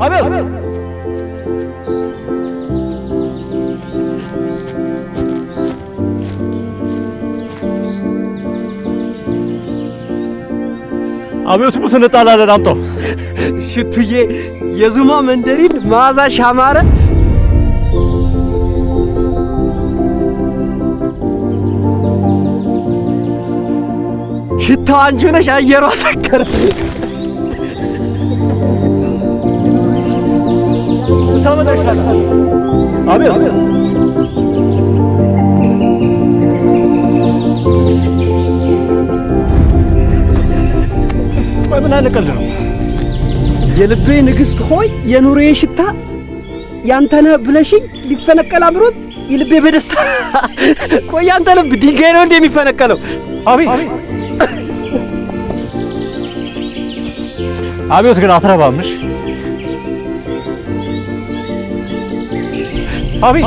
አቤት አቤት ሙስን ጣላለን አምጣው ሽቱዬ የዙማ መንደሪን ማዛ ሻማረ ሽታው አንቺ ነሽ አየሯ ሰከረ ተመለሻል አቤት ምን አለቀልህ ነው የልቤ ንግስት ሆይ የኑሬ ሽታ ያንተነ ብለሽኝ ሊፈነቀል አብሮት የልቤ በደስታ ቆይ አንተ ልብ ድንጋይ ነው እንደሚፈነቀለው አቤት አቤት ግን አትረባምሽ አቤት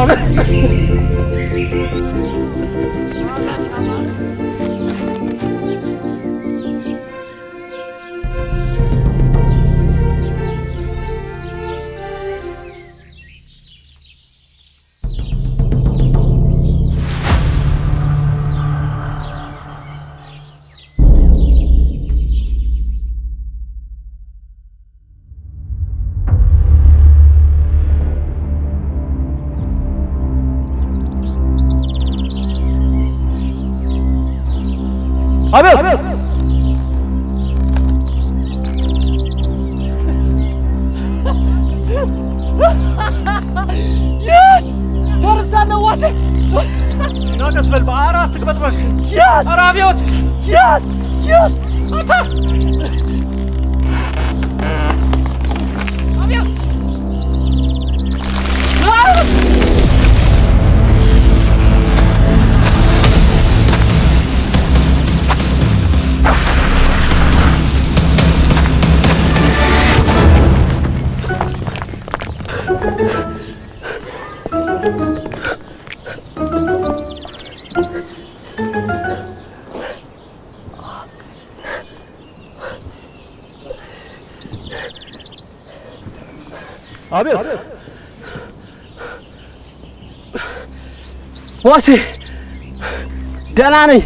አቤት yes ተርፋለሁ ዋሴ ናቀስበል በአራት ተቀበጥበክ yes አራቢዮት yes yes አታ አቢዮት አቤት ዋሴ ደህና ነኝ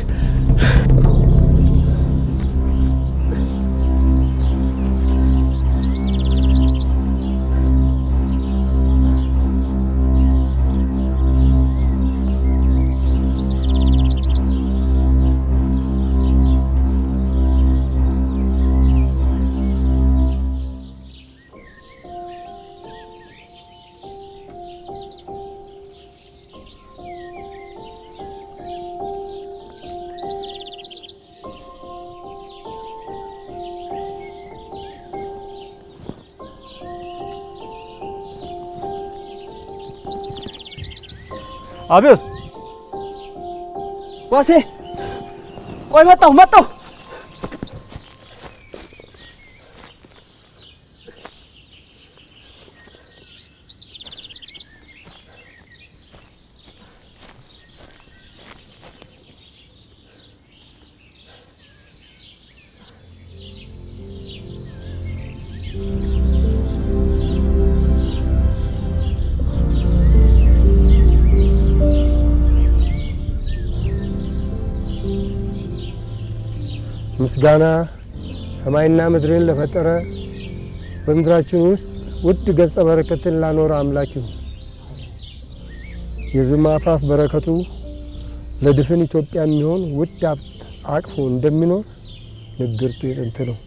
አቤት ዋሴ ቆይ መጣሁ ምስጋና ሰማይና ምድርን ለፈጠረ በምድራችን ውስጥ ውድ ገጸ በረከትን ላኖረ አምላክ ይሁን። የዙማ አፋፍ በረከቱ ለድፍን ኢትዮጵያ የሚሆን ውድ ሀብት አቅፎ እንደሚኖር ንግርቱ የጥንት ነው።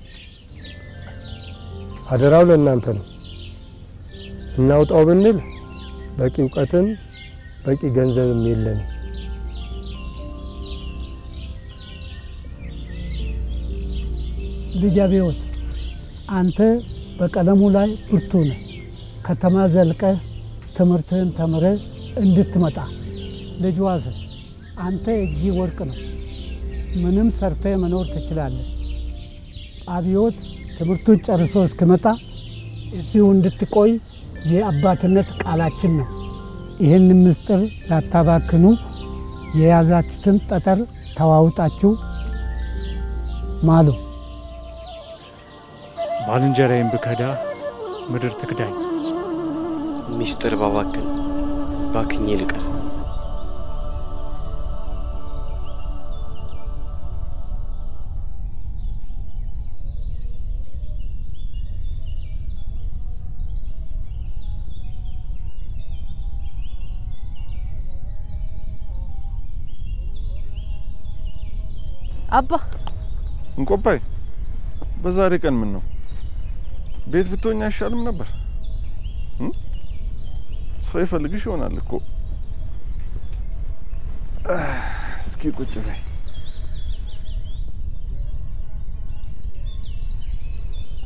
አደራው ለእናንተ ነው። እናውጣው ብንል በቂ ዕውቀትም በቂ ገንዘብም የለንም። ልጅ አብዮት አንተ በቀለሙ ላይ ብርቱ ነህ። ከተማ ዘልቀህ ትምህርትህን ተምረህ እንድትመጣ ልጅ ዋሴ አንተ እጅ ወርቅ ነው። ምንም ሰርተህ መኖር ትችላለህ። አብዮት ትምህርቱን ጨርሶ እስኪመጣ እዚሁ እንድትቆይ የአባትነት ቃላችን ነው። ይህን ምስጢር ላታባክኑ የያዛችሁትን ጠጠር ተዋውጣችሁ ማሉ። ባልንጀራዬን ብከዳ ምድር ትክዳኝ ሚስጥር ባባክን ባክኝ ልቀር አባ እንቆባይ በዛሬ ቀን ምን ነው ቤት ብትሆኛ አይሻልም ነበር ሰው ይፈልግሽ ይሆናል እኮ እስኪ ቁጭ በይ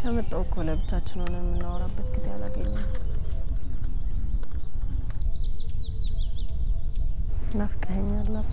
ከመጣው እኮ ለብቻችን ሆነን የምናወራበት ጊዜ አላገኘንም ናፍቀኸኛል አባ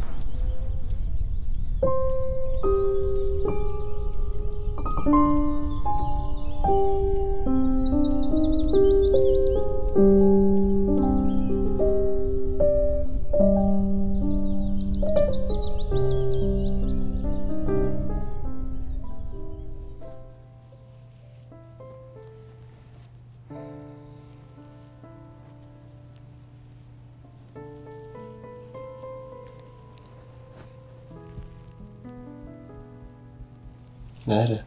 نهر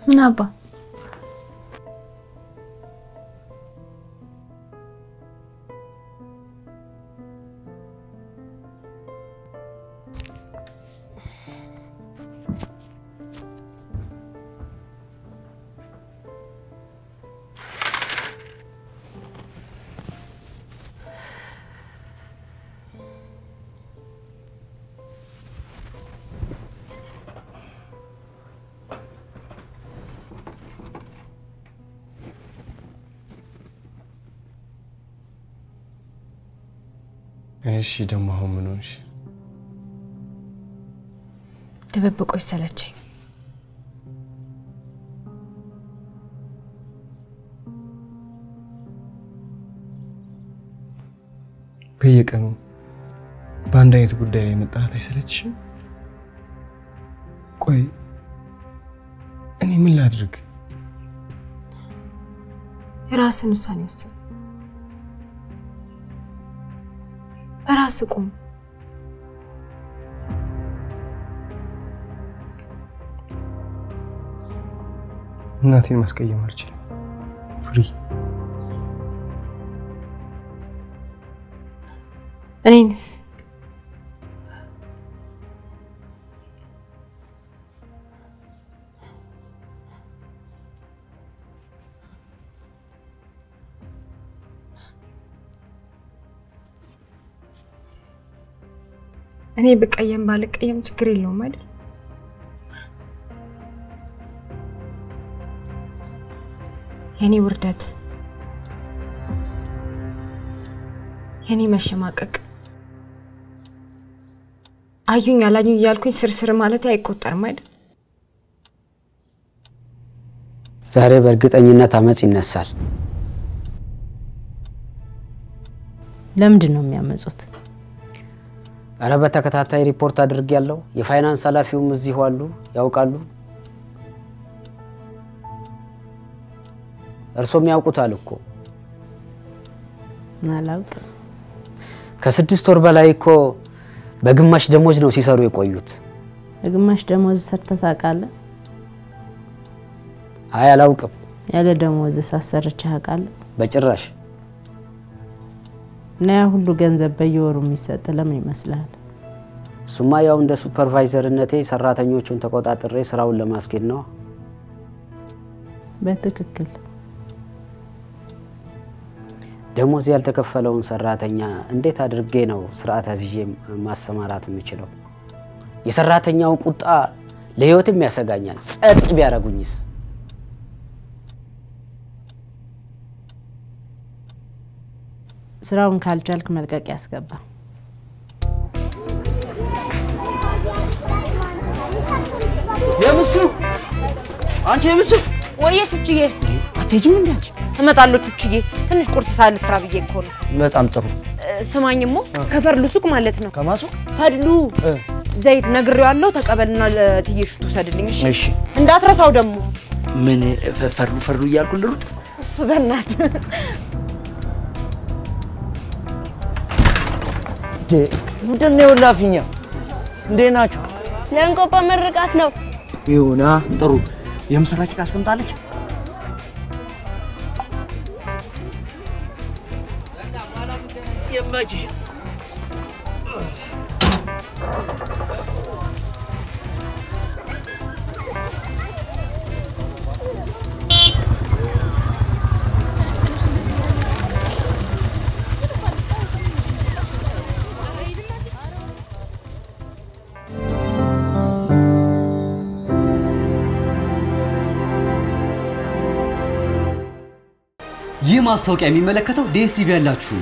من أبا እሺ ደሞ አሁን ምን ሆንሽ ድብብቆሽ ሰለቸኝ በየቀኑ በአንድ አይነት ጉዳይ ላይ መጣላት አይሰለችሽም ቆይ እኔ ምን ላድርግ የራስን ውሳኔ ወስን በራስ ቁም እናቴን ማስቀየም አልችልም ፍሪ እኔንስ እኔ በቀየም ባልቀየም ችግር የለውም አይደል የኔ ውርደት የኔ መሸማቀቅ አዩኝ አላዩኝ ያልኩኝ ስርስር ማለት አይቆጠርም አይደል ዛሬ በእርግጠኝነት አመጽ ይነሳል ለምንድን ነው የሚያመጹት አረ በተከታታይ ሪፖርት አድርጌያለሁ የፋይናንስ ኃላፊውም እዚህ አሉ ያውቃሉ እርሶም ያውቁታል እኮ ናላውቅ ከ6 ወር በላይ እኮ በግማሽ ደሞዝ ነው ሲሰሩ የቆዩት በግማሽ ደሞዝ ሰርተህ ታውቃለህ አይ አላውቅም ያለ ደሞዝ ሳሰርቼህ አውቃለሁ በጭራሽ እና ሁሉ ገንዘብ በየወሩ የሚሰጥ ለምን ይመስላል ሱማ ያው እንደ ሱፐርቫይዘርነቴ ሰራተኞቹን ተቆጣጥሬ ስራውን ለማስኬድ ነው በትክክል ደሞዝ ያልተከፈለውን ሰራተኛ እንዴት አድርጌ ነው ስርዓት አዝዤ ማሰማራት የምችለው የሰራተኛው ቁጣ ለህይወትም ያሰጋኛል ጸጥ ቢያረጉኝስ ስራውን ካልቻልክ መልቀቅ ያስገባ የምሱ አንቺ የምሱ ወየቹችዬ አትሄጂም እንዴ አንቺ እመጣለሁ ቹችዬ ትንሽ ቁርስ ሳልስራ ብዬ እኮ ነው በጣም ጥሩ ስማኝሞ ከፈርሉ ሱቅ ማለት ነው ከማሱቅ ፈድሉ ዘይት ነግሬዋለሁ ተቀበልና ለትየሽ ትወሰድልኝ እሺ እንዳትረሳው ደግሞ ምን ፈርሉ እያልኩ ልሩጥ በእናት ምንድነው ላፊኛ እንዴ ናችሁ ለእንቆጳ መርቃት ነው ይሁና ጥሩ የምስራች ካስቀምጣለች የማጂ ይህ ማስታወቂያ የሚመለከተው ዲኤስቲቪ ያላችሁ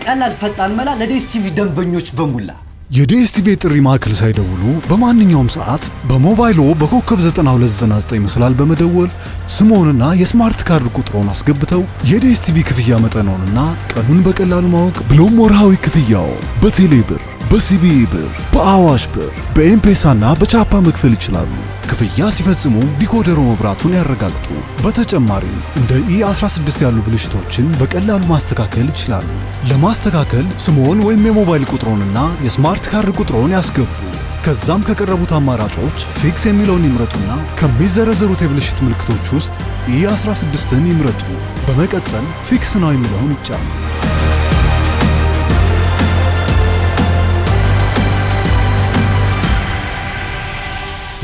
ቀላል ፈጣን መላ ለዲኤስቲቪ ደንበኞች በሙላ የዲኤስቲቪ ጥሪ ማዕከል ሳይደውሉ በማንኛውም ሰዓት በሞባይሎ በኮከብ 9299 መስላል በመደወል ስሞንና የስማርት ካርድ ቁጥሮን አስገብተው የዲኤስቲቪ ክፍያ መጠኖንና ቀኑን በቀላሉ ማወቅ ብሎም ወርሃዊ ክፍያው በቴሌብር በሲቢኢ ብር በአዋሽ ብር በኤምፔሳና በቻፓ መክፈል ይችላሉ። ክፍያ ሲፈጽሙ ዲኮደሩ መብራቱን ያረጋግጡ። በተጨማሪም እንደ E16 ያሉ ብልሽቶችን በቀላሉ ማስተካከል ይችላሉ። ለማስተካከል ስሞን ወይም የሞባይል ቁጥሮንና የስማርት ካርድ ቁጥሮን ያስገቡ። ከዛም ከቀረቡት አማራጮች ፊክስ የሚለውን ይምረጡና ከሚዘረዘሩት የብልሽት ምልክቶች ውስጥ E16ን ይምረጡ። በመቀጠል ፊክስ ነው የሚለውን ይጫኑ።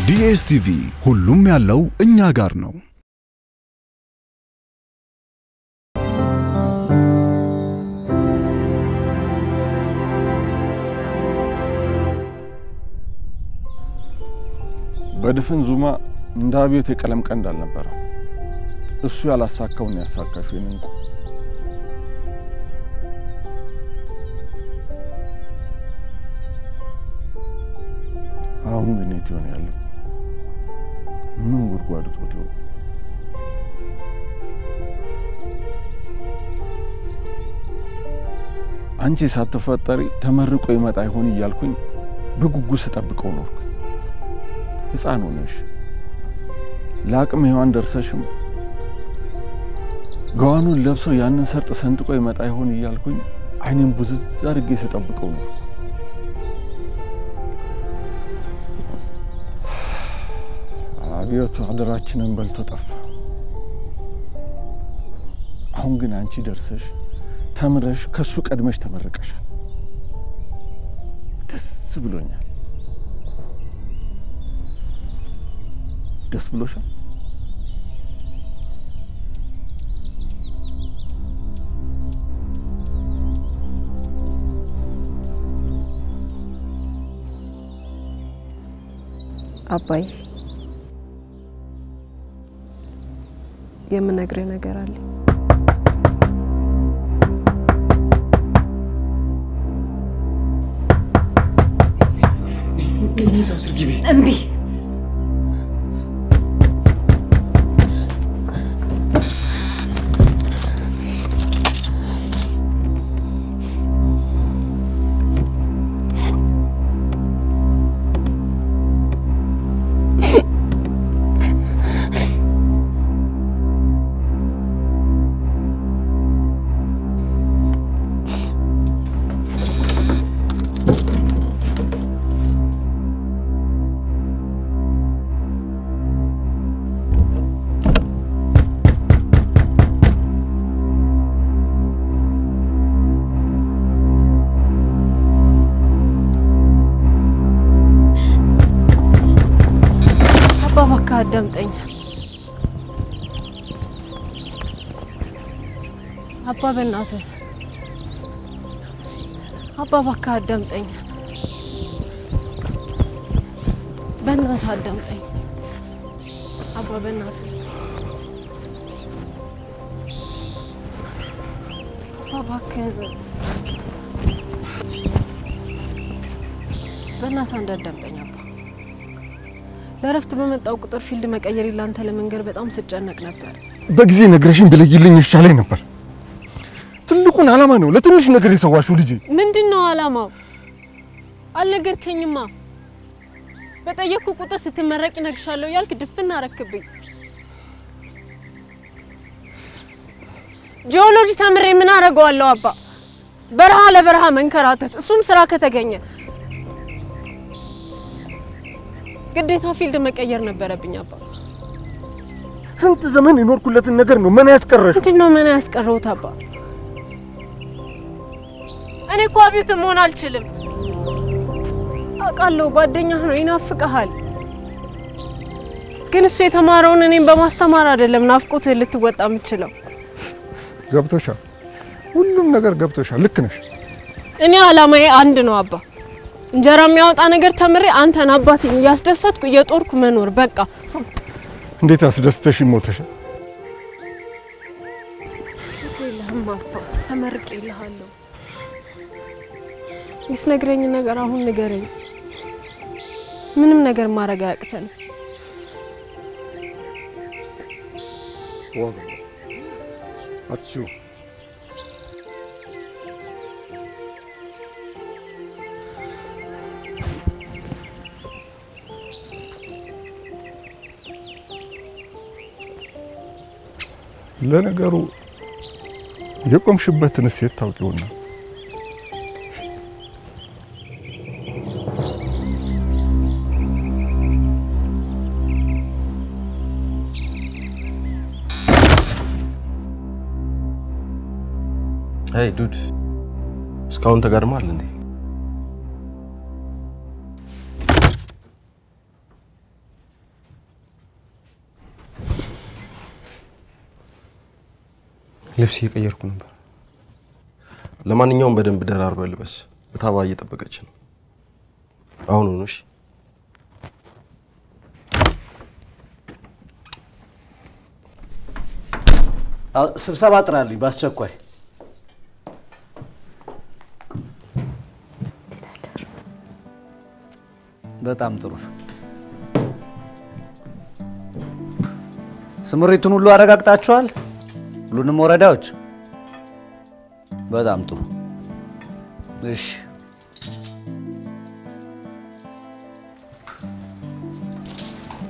ዲኤስቲቪ ሁሉም ያለው እኛ ጋር ነው። በድፍን ዙማ እንደ አብዮት የቀለም ቀንድ አልነበረ እሱ ያላሳካውን ያሳካሹ የነንቁ አሁን ግን የት ይሆን ያለው ምን ጉድጓድ ቶሎ አንቺ ሳትፈጠሪ ተመርቆ ይመጣ ይሆን ይያልኩኝ በጉጉስ ተጠብቀው ኖርኩ ህፃን ሆነሽ ላቅም ሔዋን ደርሰሽም ጋዋኑን ለብሶ ያንን ሰርጥ ሰንጥቆ ይመጣ ይሆን ይያልኩኝ አይኔን ቡዝዝ አድርጌ ተጠብቀው ኖርኩ አብዮት አደራችንን በልቶ ጠፋ አሁን ግን አንቺ ደርሰሽ ተምረሽ ከሱ ቀድመሽ ተመረቀሻል ደስ ብሎኛል ደስ ብሎሻል አባይ የምነግርህ ነገር አለ እምቢ አዳምጠኝ አባ በእናትህ አባ ባካ አዳምጠኝ በእናትህ አዳምጠኝ አባ በእናትህ አባ ባካ በእናትህ እንዳዳምጠኝ አባ ለረፍት በመጣው ቁጥር ፊልድ መቀየር ይላንተ ለመንገር በጣም ስጨነቅ ነበር በጊዜ ነግረሽኝ ብለይልኝ ይሻለኝ ነበር ትልቁ ምን ዓላማ ነው ለትንሽ ነገር የሰዋሽው ልጄ? ምንድነው ዓላማው? አልነገርከኝማ። በጠየቅኩ ቁጥር ስትመረቂ ነግሻለሁ ያልክ ድፍና አረክብኝ። ጂኦሎጂ ተምሬ ምን አረጋዋለሁ አባ? በረሃ ለበረሃ መንከራተት እሱም ስራ ከተገኘ ግዴታ ፊልድ መቀየር ነበረብኝ አባ። ስንት ዘመን የኖርኩለትን ነገር ነው ምን ያስቀረሽ? ምንድነው ምን ያስቀረውት አባ? እኔ እኮ አብዮት መሆን አልችልም። አውቃለሁ ጓደኛህ ነው ይናፍቀሃል። ግን እሱ የተማረውን እኔን በማስተማር አይደለም ናፍቆት ልትወጣ የምችለው። ገብቶሻል? ሁሉም ነገር ገብቶሻል። ልክ ነሽ። እኔ ዓላማዬ አንድ ነው አባ። እንጀራ የሚያወጣ ነገር ተምሬ አንተን አባቴን ያስደሰትኩ የጦርኩ መኖር በቃ። እንዴት አስደስተሽ ሞተሻል? ይልህም አባ ተመርቄልሃለሁ። ይስነግረኝ ነገር አሁን ንገረኝ። ምንም ነገር ማድረግ አያቅተን። ዋው አትችው ለነገሩ የቆምሽበትን ሴት ታውቂውና Hey dude, እስካሁን ተጋድመሃል እንዴ? ልብስ እየቀየርኩ ነበር። ለማንኛውም በደንብ ደራርበህ ልበስ። በታባ እየጠበቀች ነው። አሁን ነው እሺ? ስብሰባ ጥራልኝ በአስቸኳይ። በጣም ጥሩ። ስምሪቱን ሁሉ አረጋግጣችኋል? ሁሉንም ወረዳዎች? በጣም ጥሩ። እሺ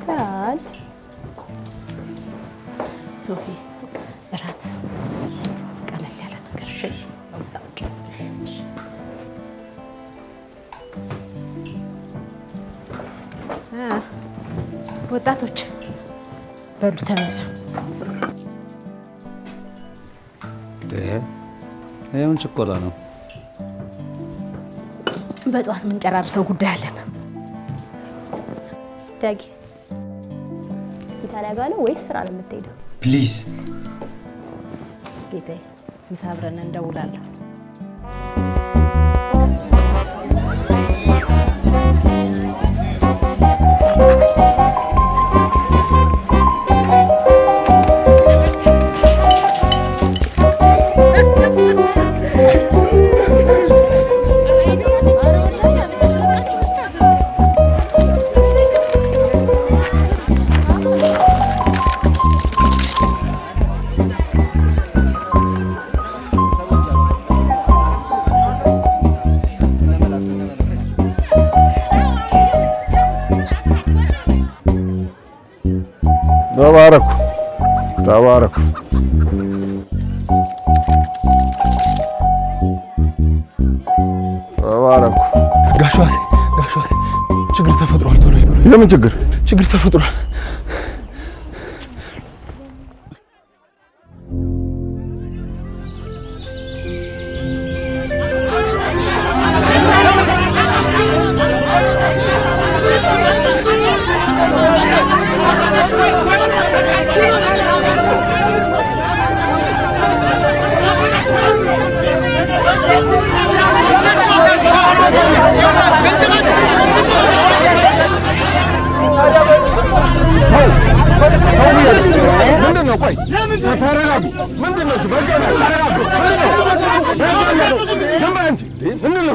ታድ ሶፊ እራት ቀለል ያለ ነገር እሺ? አምሳውቂ ወጣቶች በሉ ተነሱ። ይሄውን ችኮላ ነው። በጧት ምን ጨራርሰው ጉዳይ አለን። ዳጊ ኢታሊያ ጋር ነው ወይስ ስራ ነው የምትሄደው? ፕሊዝ ጌታዬ፣ ምሳ አብረን እንደውላለን። ተባረኩ ተባረኩ። ተባረኩ። ጋሻሴ ችግር ተፈጥሯል። ቶሎ ቶሎ። የምን ችግር? ችግር ተፈጥሯል። ምንድነው? ቆይ ተረጋጉ። ምንድነው?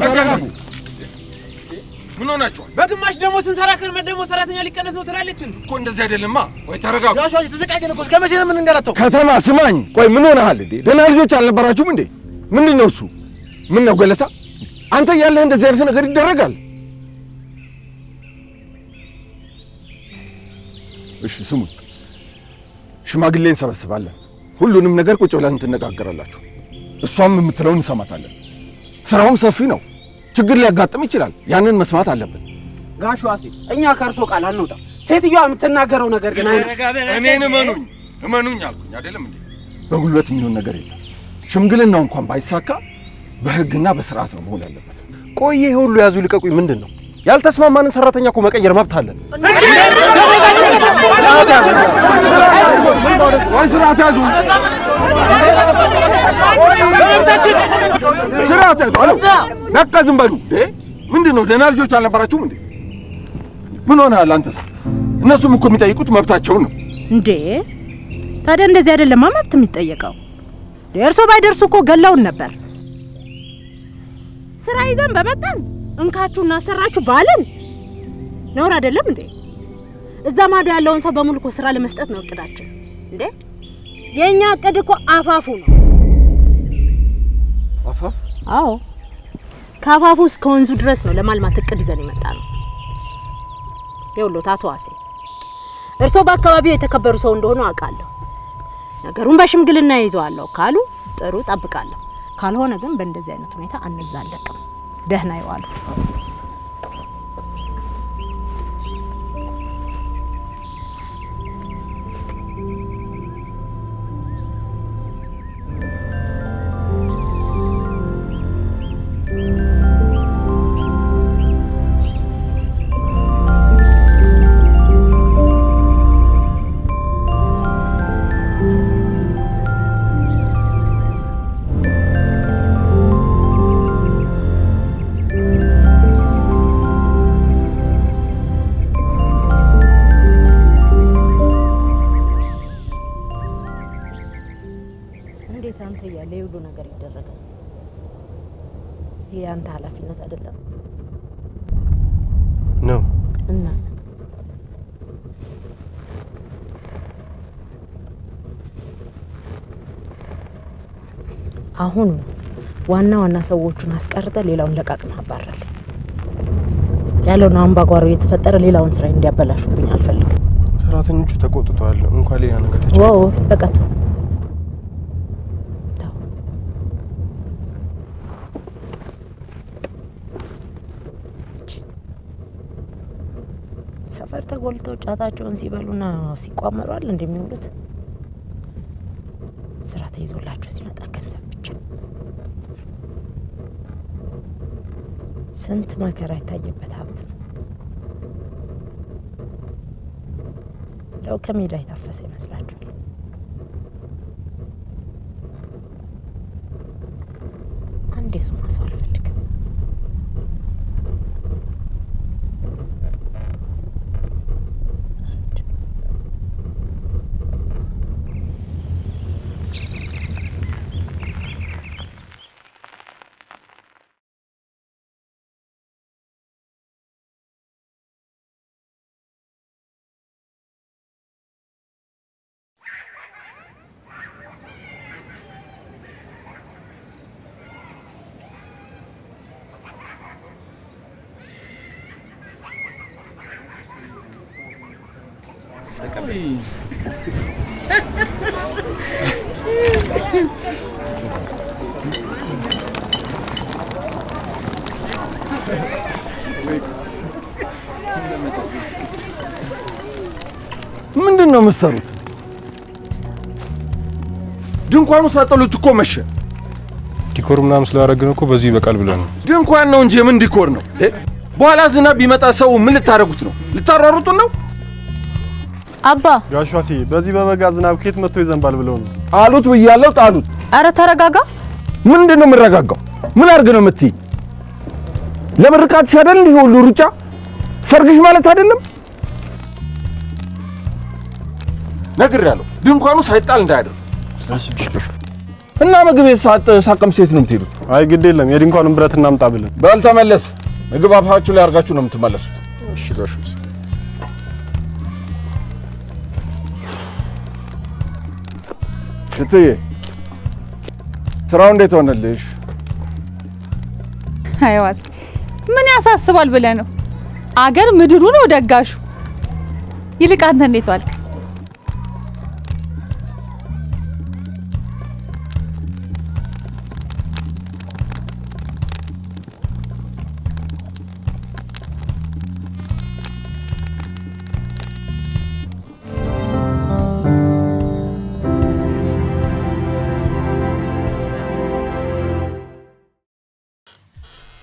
ተረጋጉ። ምን ሆናችኋል? በግማሽ ደሞዝ ስንሰራ ከርመን ደግሞ ሰራተኛ ሊቀነስ ነው ትላለች እኮ። እንደዚህ አይደለማ። ወይ ተረጋጉ። ያሻሽ ተዘቃቀን እኮ እስከ መቼ ነው የምንንገላታው? ከተማ ስማኝ። ቆይ ምን ሆነሃል እንዴ? ደህና ልጆች አልነበራችሁም እንዴ? ምንድነው እሱ? ምን ነው ገለታ? አንተ ያለህ እንደዚህ አይነት ነገር ይደረጋል? እሺ ስሙ፣ ሽማግሌ እንሰበስባለን። ሁሉንም ነገር ቁጭ ብለን ትነጋገራላችሁ። እሷም የምትለውን እንሰማታለን። ስራውም ሰፊ ነው፣ ችግር ሊያጋጥም ይችላል። ያንን መስማት አለብን። ጋሽ ዋሴ እኛ ከእርሶ ቃል አንወጣ። ሴትዮዋ የምትናገረው ነገር ግን እኔን እመኑኝ አልኩኝ አይደለም እንዴ? በጉልበት የሚሆን ነገር የለም። ሽምግልናው እንኳን ባይሳካ በህግና በስርዓት ነው መሆን ያለበት። ቆይ ይሄ ሁሉ ያዙ ልቀቁኝ ምንድን ነው? ያልተስማማንን ሰራተኛ እኮ መቀየር መብት አለን። ስርዓት ያዙ፣ ስርዓት ያዙ። በቃ ዝም በሉ። ምንድን ነው ደህና ልጆች አልነበራችሁም እንዴ? ምን ሆነሃል አንተስ? እነሱም እኮ የሚጠይቁት መብታቸውን ነው እንዴ። ታዲያ እንደዚህ አይደለም መብት የሚጠየቀው። ደርሶ ባይደርሱ እኮ ገላውን ነበር። ስራ ይዘን በመጣን እንካችሁ እናሰራችሁ ባለን ነውር አይደለም እንዴ? እዛ ማዶ ያለውን ሰው በሙሉ እኮ ስራ ለመስጠት ነው እቅዳችን እንዴ። የኛ እቅድ እኮ አፋፉ ነው። አፋፍ? አዎ፣ ከአፋፉ እስከ ወንዙ ድረስ ነው ለማልማት እቅድ ይዘን የመጣ ነው። ይኸውልዎት አቶ ዋሴ፣ እርሶ በአካባቢው የተከበሩ ሰው እንደሆኑ አውቃለሁ። ነገሩን በሽምግልና ይዘዋለሁ ካሉ ጥሩ ጠብቃለሁ። ካልሆነ ግን በእንደዚህ አይነት ሁኔታ አንዛለቅም። ደህና ይዋሉ። ያንተ ኃላፊነት አይደለም ነው እና አሁን ዋና ሰዎቹን አስቀርተ ሌላውን ለቃቅና አባረል ያለውን አምባጓሮ የተፈጠረ ሌላውን ስራ እንዲያበላሹብኝ አልፈልግም። ሰራተኞቹ ተቆጥተዋል። እንኳን ሌላ ነገር ተጨመረ። ዋው በቃ ሰፈር ተጎልተው ጫታቸውን ሲበሉና ሲቋመሩ አይደል እንደሚውሉት። ስራ ተይዞላቸው ሲመጣ ገንዘብ ብቻ። ስንት መከራ የታየበት ሀብት ነው። ለው ከሜዳ የታፈሰ ይመስላችኋል? አንዴ እሱ ማሰው አልፈልግም። ምንድነው የምትሰሩት? ድንኳኑ ሳጠሉት እኮ መሸ። ዲኮር ምናምን ስላደረግን እኮ በዚህ ይበቃል ብለን ነው። ድንኳን ነው እንጂ ምን ዲኮር ነው? በኋላ ዝናብ ቢመጣ ሰው ምን ልታረጉት ነው? ልታሯሩጡት ነው? አባ ጋሽ ዋሴ በዚህ በበጋ ዝናብ ከየት መጥቶ ይዘንባል ብለው ነው አሉት ብያለሁ። ጣሉት። አረ ተረጋጋ። ምንድነው የምረጋጋው? ምን አድርገህ ነው የምትይ? ለምርቃትሽ አይደል እንዲህ ሁሉ ሩጫ? ሰርግሽ ማለት አይደለም? ነግሬያለሁ። ድንኳኑ ሳይጣል እንዳያደር። እና ምግብ ሳቀም ሴት ነው የምትሄዱት? አይ ግድ የለም የድንኳኑን ብረት እናምጣ ብለን። በል ተመለስ። ምግብ አፋችሁ ላይ አርጋችሁ ነው የምትመለሱት። እሺ ጋሽ ዋሴ። እትዬ ስራው እንዴት ሆነልሽ? አይዋስ ምን ያሳስባል ብለህ ነው? አገር ምድሩ ነው ደጋሹ። ይልቅ አንተ እንዴት ዋልክ?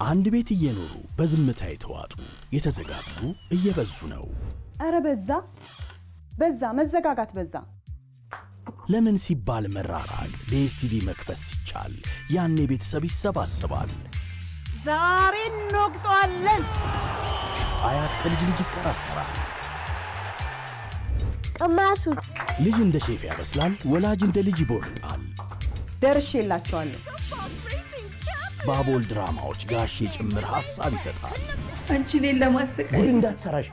አንድ ቤት እየኖሩ በዝምታ የተዋጡ የተዘጋጉ እየበዙ ነው። አረ በዛ መዘጋጋት በዛ። ለምን ሲባል መራራቅ ዲኤስቲቪ መክፈት ሲቻል ያኔ ቤተሰብ ይሰባሰባል። ዛሬ እንወቅጠዋለን። አያት ከልጅ ይከራከራል። ቀማሱ ልጅ እንደ ሼፍ ያበስላል፣ ወላጅ እንደ ልጅ ይቦርቃል። ደርሼላችኋለሁ። ባቦል ድራማዎች ጋሼ ጭምር ሐሳብ ይሰጣል። አንቺ ሌላ ለማሰቃይ እንዳትሰራሽ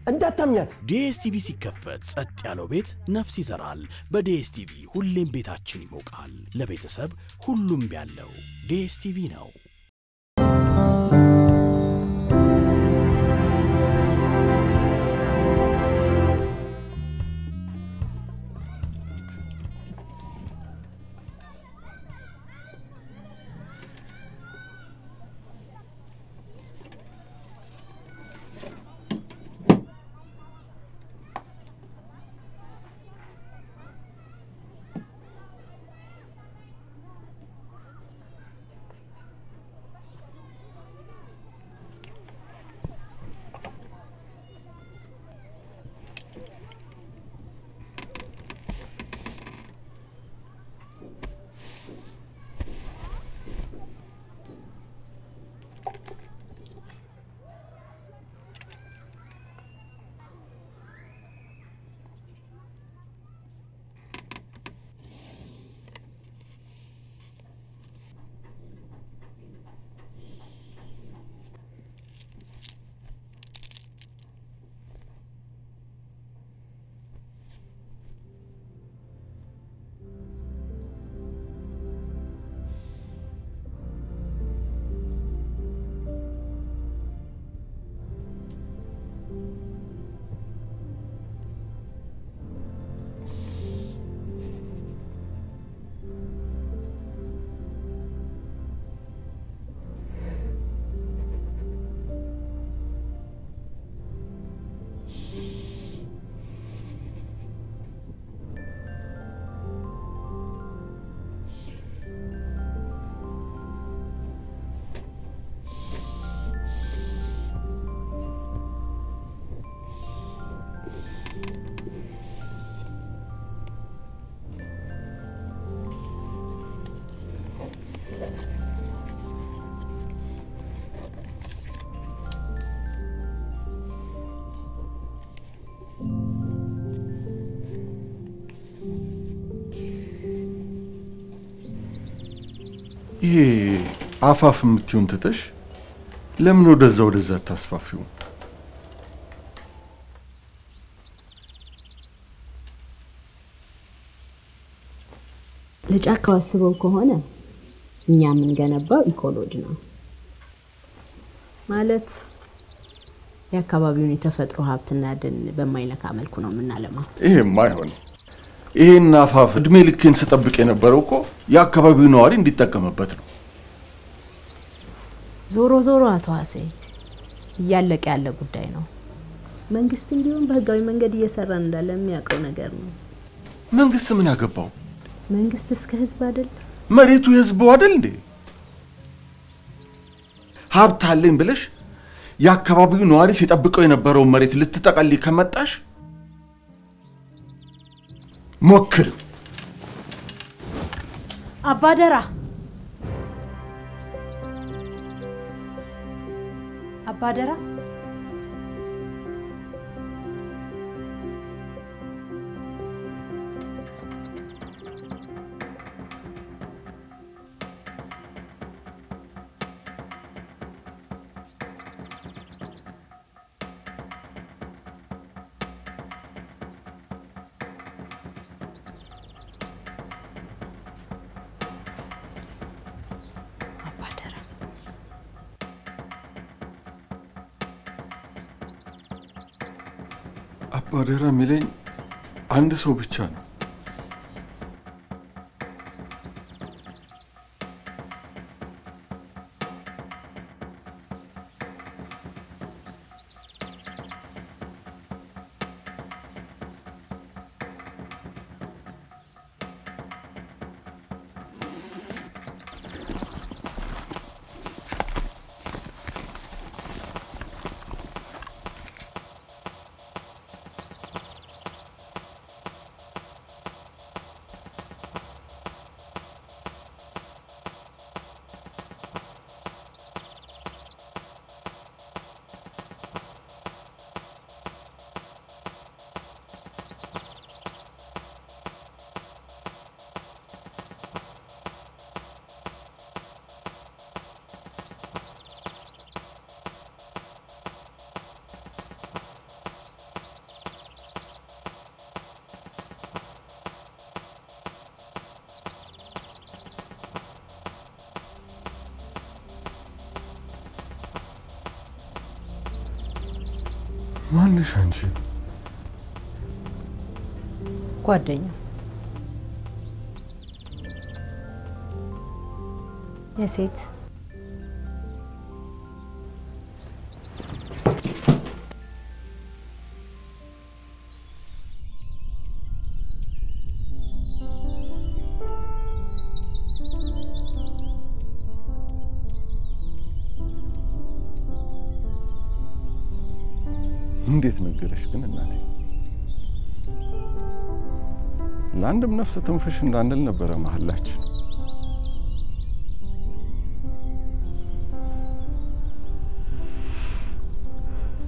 እንዳታምኛት። ዲኤስቲቪ ሲከፈት ጸጥ ያለው ቤት ነፍስ ይዘራል። በዲኤስቲቪ ሁሌም ቤታችን ይሞቃል። ለቤተሰብ ሁሉም ያለው ዲኤስቲቪ ነው። ይሄ አፋፍ የምትዩን ትተሽ ለምን ወደዛ ታስፋፊው? ለጫካው አስበው ከሆነ እኛ የምንገነባው ኢኮሎጂ ነው ማለት የአካባቢውን የተፈጥሮ ሀብትና ደን በማይነካ መልኩ ነው የምናለማው። ይሄማ አይሆንም። ይሄን አፋፍ እድሜ ልኬን ስጠብቅ የነበረው እኮ የአካባቢው ነዋሪ እንዲጠቀምበት ነው። ዞሮ አቶ አሴ እያለቀ ያለ ጉዳይ ነው። መንግስት እንዲሁም በህጋዊ መንገድ እየሰራ እንዳለ የሚያውቀው ነገር ነው። መንግስት ምን ያገባው? መንግስት እስከ ህዝብ አይደል? መሬቱ የህዝቡ አይደል እንዴ? ሀብት አለኝ ብለሽ የአካባቢው ነዋሪ ሲጠብቀው የነበረው መሬት ልትጠቀልይ ከመጣሽ ሞክር። አባደራ አባደራ የሚለኝ አንድ ሰው ብቻ ነው። ማንሽ አንቺ? ጓደኛ የሴት እንዴት ነገረሽ ግን እናቴ? ለአንድም ነፍስ ትንፍሽ እንዳንል ነበረ መሐላችን።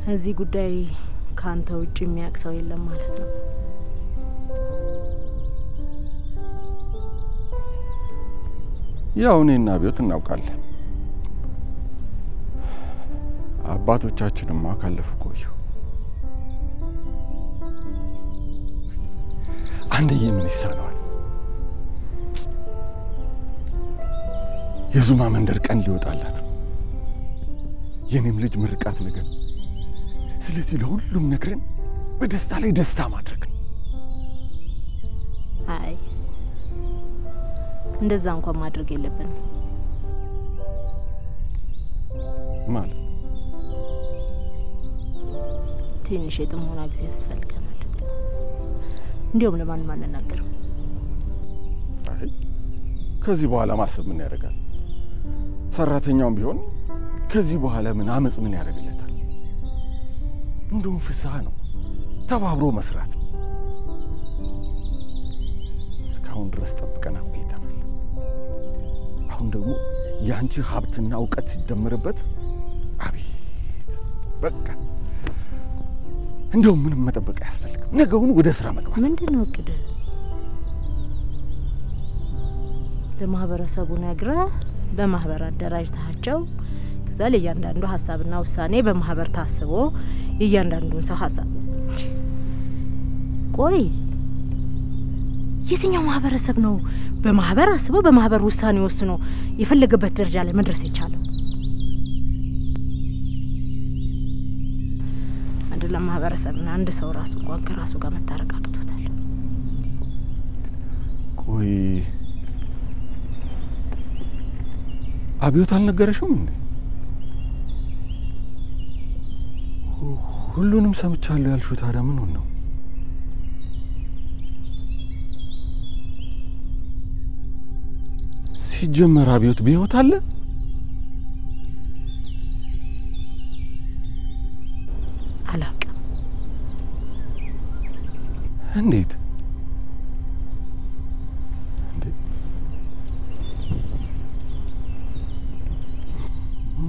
እዚህ ጉዳይ ካንተ ውጭ የሚያውቅ ሰው የለም ማለት ነው? ያው እኔና አብዮት እናውቃለን። አባቶቻችንማ ካለፉ ቆዩ። አንድዬ ምን ይሳነዋል? የዙማ መንደር ቀን ሊወጣላት የኔም ልጅ ምርቃት ነገር። ስለዚህ ለሁሉም ነግረን በደስታ ላይ ደስታ ማድረግ ነው። አይ እንደዛ እንኳን ማድረግ የለብንም ማለት ትንሽ የጥሞና ጊዜ ያስፈልገናል። እንዲሁም ለማንም አንናገርም። አይ ከዚህ በኋላ ማሰብ ምን ያደርጋል? ሰራተኛውም ቢሆን ከዚህ በኋላ ምን አመጽ ምን ያደርግለታል? እንደውም ፍስሐ ነው፣ ተባብሮ መስራት ነው። እስካሁን ድረስ ጠብቀን ቆይተናል። አሁን ደግሞ ያንቺ ሀብትና እውቀት ሲደመርበት አቤት በቃ እንደውም ምንም መጠበቅ አያስፈልግም። ነገውን ወደ ስራ መግባት። ምንድነው እቅድ? ለማህበረሰቡ ነግረ በማህበር አደራጅታቸው ከዛ ለእያንዳንዱ ሀሳብና ውሳኔ በማህበር ታስቦ የእያንዳንዱን ሰው ሀሳብ። ቆይ የትኛው ማህበረሰብ ነው በማህበር አስቦ በማህበር ውሳኔ ወስኖ የፈለገበት ደረጃ ላይ መድረስ የቻለው? አይደለም ማህበረሰብና አንድ ሰው ራሱ እንኳን ከራሱ ጋር መታረቅ አቅቶታል። ቆይ አብዮት አልነገረሽም እንዴ? ሁሉንም ሰምቻለሁ ያልሽው ታዲያ ምን ነው? ሲጀመር አብዮት በሕይወት አለ? አላውቅም። እንዴት?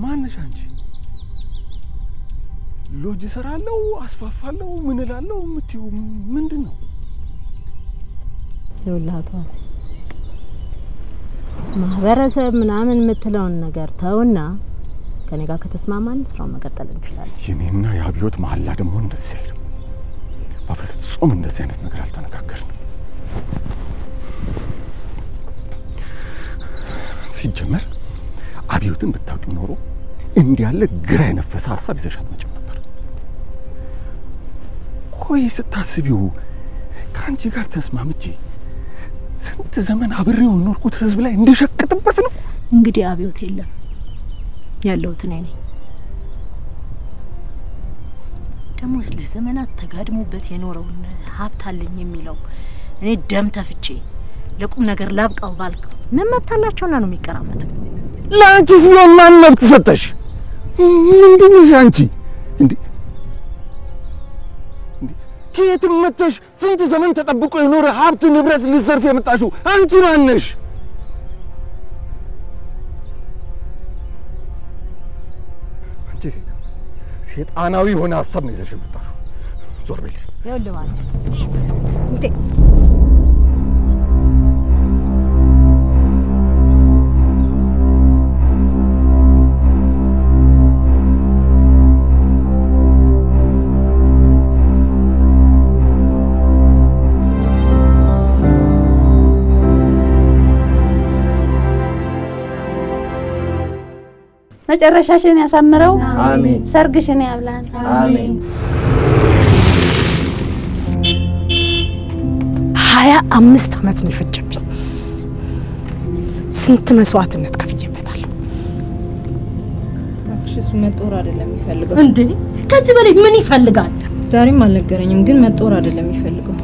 ማንሽ አንቺ? ሎጅ እሰራለሁ፣ አስፋፋለሁ፣ ምን እላለሁ የምትይው ምንድን ነው? ይኸውልህ አቶ ዋሴ ማህበረሰብ ምናምን የምትለውን ነገር ተውና ከኔ ጋር ከተስማማን ስራውን መቀጠል እንችላለን። የኔና የአብዮት መሐላ ደግሞ እንደዚህ አይደለም። በፍጹም እንደዚህ አይነት ነገር አልተነጋገርንም። ሲጀመር አብዮትን ብታውቂው ኖሮ እንዲህ ያለ ግራ የነፈሰ ሀሳብ ይዘሻት መጭም ነበር። ቆይ ስታስቢው ከአንቺ ጋር ተስማምቼ ስንት ዘመን አብሬው ኖርኩት ህዝብ ላይ እንደሸቅጥበት ነው። እንግዲህ አብዮት የለም ያለሁት እኔ ነኝ። ደግሞ ለዘመናት ተጋድሞበት የኖረውን ሀብት አለኝ የሚለው እኔ ደም ተፍቼ ለቁም ነገር ላብቃው ባልክ ምን መብት አላቸውና ነው የሚቀራመጡት? ለአንቺ ሲሆን ማን መብት ሰጠሽ? ምንድን ነሽ አንቺ? እንዴ ከየትም መጥተሽ ስንት ዘመን ተጠብቆ የኖረ ሀብት ንብረት ልትዘርፍ የመጣሽው አንቺ ማን ነሽ? አንቺ ሴጣናዊ የሆነ ሀሳብ ነው ይዘሽ የመጣሽው። ዞር በይ። ይኸውልህ ዋሴ እንዴ መጨረሻሽን ያሳምረው። አሜን። ሰርግሽን ያብላን። አሜን። 25 ዓመት ነው የፈጀብኝ። ስንት መስዋዕትነት ከፍዬበታለሁ። እሱ መጦር አይደለም የሚፈልገው እንዴ? ከዚህ በላይ ምን ይፈልጋል? ዛሬም አልነገረኝም፣ ግን መጦር አይደለም የሚፈልገው።